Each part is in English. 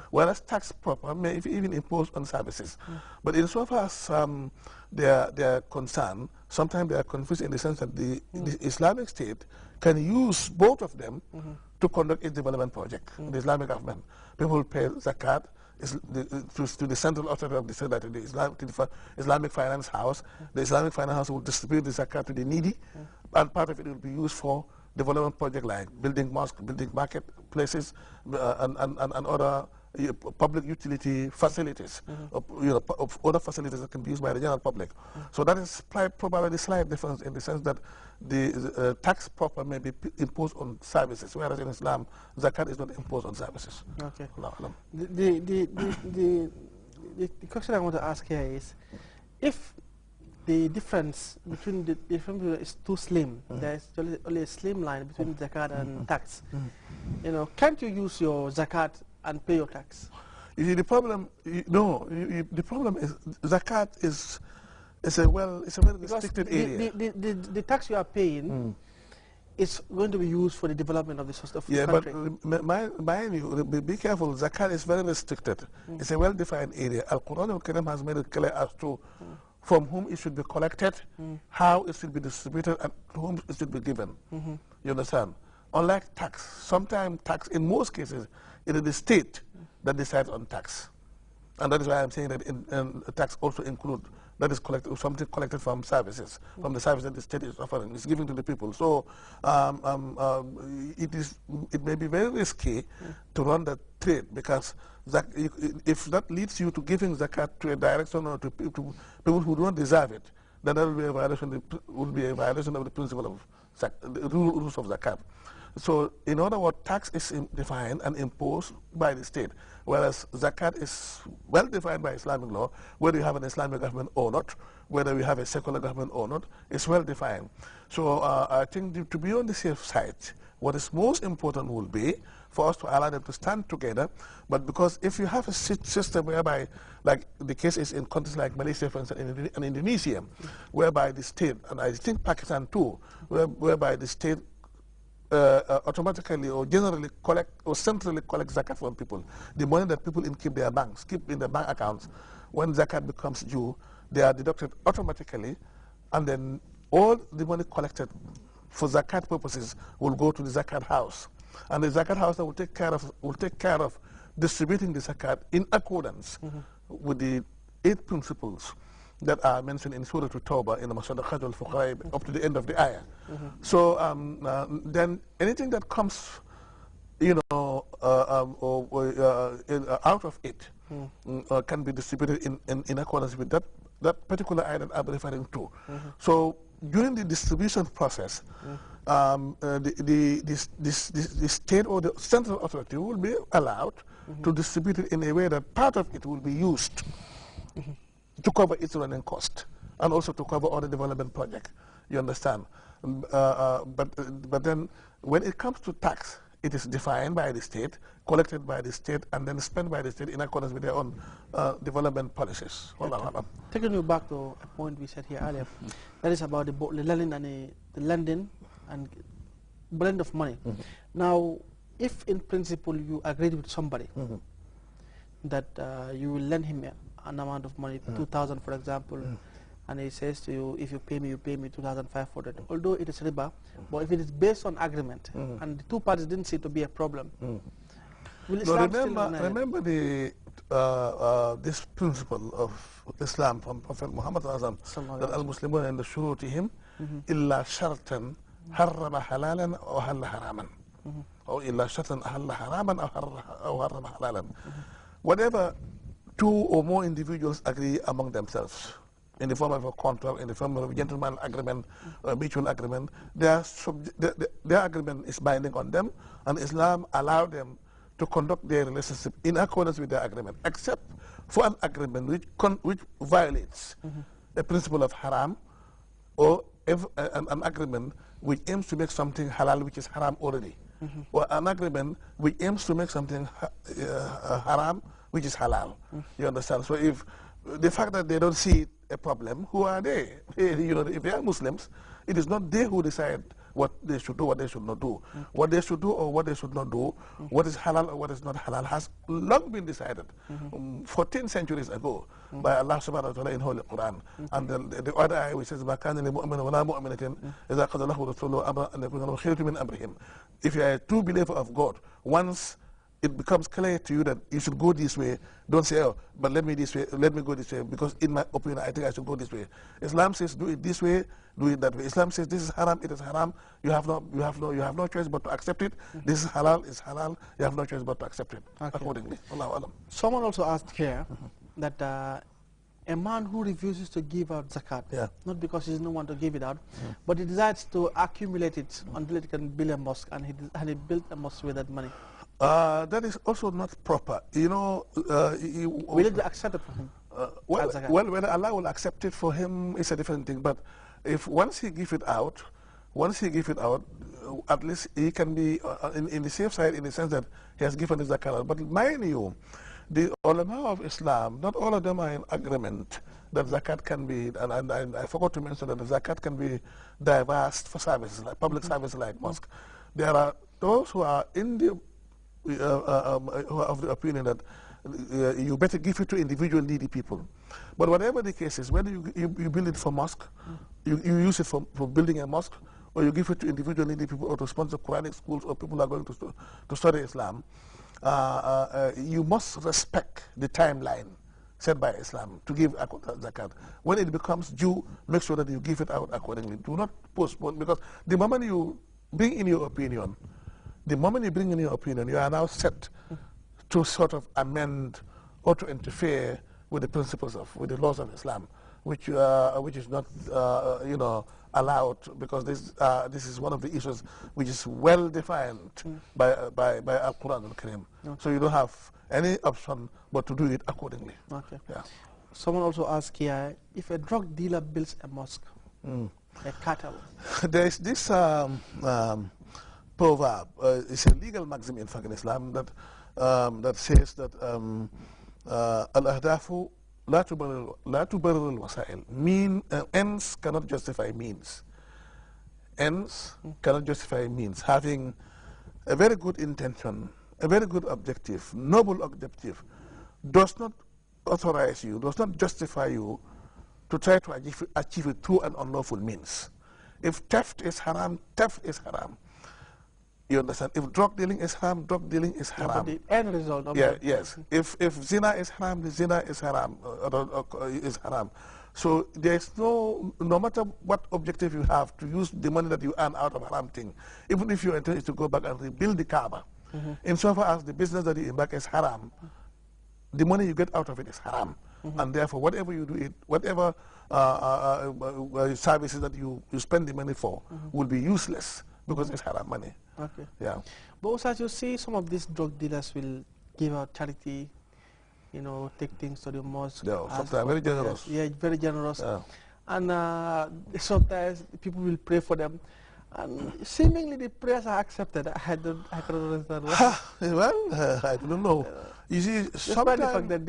whereas tax proper may even impose on services. But insofar as they are concerned, sometimes they are confused in the sense that the Islamic State can use both of them to conduct its development project. The Islamic government, people pay zakat to the central authority of the state, to the Islamic Finance House. The Islamic Finance House will distribute the zakat to the needy, and part of it will be used for development project like building mosques, building marketplaces, and other public utility facilities, other facilities that can be used by the general public. So that is probably the slight difference in the sense that the tax proper may be imposed on services, whereas in Islam, zakat is not imposed on services. Okay. The question I want to ask here is, if the difference between the difference is too slim, there's only a slim line between zakat and tax. You know, can't you use your zakat and pay your tax? You see, the problem, the problem is zakat is a very restricted area. The tax you are paying is going to be used for the development of the country. Yeah, but mind you, be careful. Zakat is very restricted. It's a well-defined area. Al-Quran al-Karim has made it clear as to from whom it should be collected, how it should be distributed, and to whom it should be given. You understand? Unlike tax, sometimes tax, in most cases, it is the state that decides on tax. And that is why I'm saying that tax also includes, that is collected, something collected from services, from the service that the state is offering, is giving to the people. So it may be very risky to run that trade, because if that leads you to giving zakat to a direction or to people who don't deserve it, then that will be a violation of the principle of the rules of zakat. So, in other words, tax is defined and imposed by the state, whereas zakat is well defined by Islamic law. Whether you have an Islamic government or not, whether we have a secular government or not, it's well defined. So, I think to be on the safe side, what is most important will be for us to allow them to stand together. But because if you have a system whereby, like the case is in countries like Malaysia, for instance, and Indonesia, whereby the state, and I think Pakistan too, whereby the state automatically or generally collect or centrally collect zakat from people. The money that people keep in their bank accounts, when zakat becomes due, they are deducted automatically, and then all the money collected for zakat purposes will go to the zakat house, and the zakat house will take care of distributing the zakat in accordance with the 8 principles that are mentioned in Surah At-Tawbah in the Masadaqat al-Fuqara up to the end of the ayah. So then anything that comes, out of it can be distributed in accordance with that particular ayah that I'm referring to. So during the distribution process, the state or the central authority will be allowed to distribute it in a way that part of it will be used to cover its running cost, and also to cover other development projects. You understand? But then when it comes to tax, it is defined by the state, collected by the state, and then spent by the state in accordance with their own development policies. Okay. Taking you back to a point we said here earlier, that is about the lending and the lending and blend of money. Now, if in principle you agreed with somebody that you will lend him an amount of money, 2,000 for example, and he says to you, if you pay me 2,500. Although it is riba, but if it is based on agreement, and the two parties didn't seem to be a problem, will Islam remember this principle of Islam from Prophet Muhammad that al-Muslimun and the shurutihim illa shartan harrama halalan or halla haraman, or illa shartan halla haraman or harrama halalan. Whatever 2 or more individuals agree among themselves in the form of a contract, in the form of a gentleman agreement, or a mutual agreement, their agreement is binding on them, and Islam allowed them to conduct their relationship in accordance with their agreement, except for an agreement which violates a principle of haram, or an agreement which aims to make something halal which is haram already, or an agreement which aims to make something haram which is halal. You understand? So if the fact that they don't see a problem, who are they? If they are Muslims, it is not they who decide what they should do, what they should not do. What they should do or what they should not do, what is halal or what is not halal has long been decided 14 centuries ago by Allah subhanahu wa ta'ala in Holy Quran. And the other ayah which says, مَا كَانَ لِمُؤْمِنٍ وَلَا مُؤْمِنَةٍ إِذَا قَضَى اللَّهُ وَرَسُولُهُ أَمْرًا أَنْ يَكُونَ لَهُمُ الْخِيَرَةُ مِنْ أَمْرِهِمْ. If you are a true believer of God, once it becomes clear to you that you should go this way, don't say, oh, but let me go this way, because in my opinion, I think I should go this way. Islam says, do it this way, do it that way. Islam says, this is haram, it is haram. You have no choice but to accept it. This is halal, it's halal. You have no choice but to accept it accordingly. Allahu Alam. Someone also asked here that a man who refuses to give out zakat, not because he doesn't want to give it out, but he decides to accumulate it until it can build a mosque, and he built a mosque with that money. That is also not proper. You know, will it be accepted for him? Well, whether Allah will accept it for him is a different thing. But if once he give it out, at least he can be in the safe side in the sense that he has given the zakat. But mind you, the ulama of Islam, not all of them are in agreement that zakat can be, and I forgot to mention that the zakat can be diverse for services, like public services like mosque. There are those who are in the who are of the opinion that you better give it to individual needy people. But whatever the case is, whether you build it for mosque, you use it for building a mosque, or you give it to individual needy people, or to sponsor Quranic schools, or people who are going to study Islam, you must respect the timeline set by Islam to give zakat. When it becomes due, make sure that you give it out accordingly. Do not postpone, because the moment you bring in your opinion, you are now set to sort of amend or to interfere with the principles with the laws of Islam, which is not, allowed, because this is one of the issues which is well defined by Al-Quran al-Karim. So you don't have any option but to do it accordingly. Okay. Yeah. Someone also asked here, if a drug dealer builds a mosque, a cartel. There is this proverb, it's a legal maxim in fact in Islam, that says that al-ahdafu la tubarrir al-wasail. Ends cannot justify means. Ends cannot justify means. Having a very good intention, a very good objective, noble objective, does not authorize you, does not justify you to try to achieve it through an unlawful means. If theft is haram, theft is haram. You understand? If drug dealing is haram, drug dealing is haram. The end result of yes. If zina is haram, the zina is haram. So there is no matter what objective you have to use the money that you earn out of haram thing, even if your intent is to go back and rebuild the Kaaba, insofar as the business that you embark is haram, the money you get out of it is haram. And therefore, whatever you do, whatever services that you spend the money for will be useless because it's haram money. Okay. Yeah. But also, as you see, some of these drug dealers will give out charity, take things to the mosque. Yeah, sometimes very generous. Yeah, very generous. Yeah. And sometimes people will pray for them. And seemingly the prayers are accepted. I don't understand. Well, I don't know. You see, despite the fact that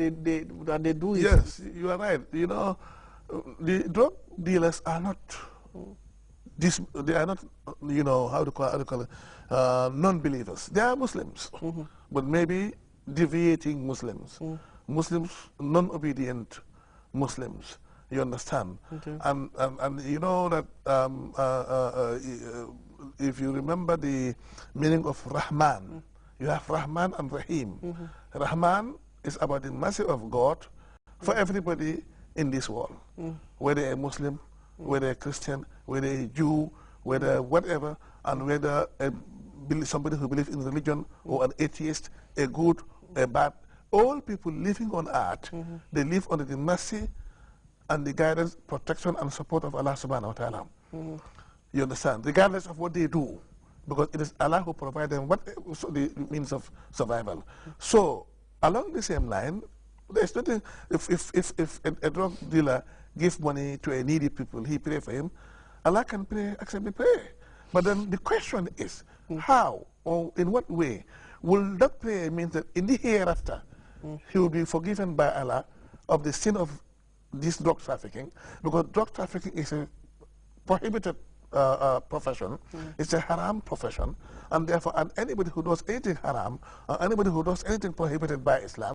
they do it. Yes, you are right. The drug dealers are not they are not, how to call it, non-believers. They are Muslims, but maybe deviating Muslims, Muslims, non-obedient Muslims. You understand? Okay. And you know that if you remember the meaning of Rahman, you have Rahman and Rahim. Rahman is about the mercy of God for everybody in this world, whether a Muslim, whether a Christian, whether a Jew, whether whatever, and whether somebody who believes in religion or an atheist, a good, a bad. All people living on earth, they live under the mercy and the guidance, protection, and support of Allah subhanahu wa ta'ala. You understand? Regardless of what they do, because it is Allah who provides them the means of survival. So, along the same line, there's nothing, if a drug dealer gives money to a needy people, he pray for him, Allah can accept the prayer. But then the question is, how or in what way will that prayer mean that in the hereafter, he will be forgiven by Allah of the sin of this drug trafficking? Because drug trafficking is a prohibited profession. It's a haram profession, and therefore, and anybody who does anything haram or anybody who does anything prohibited by Islam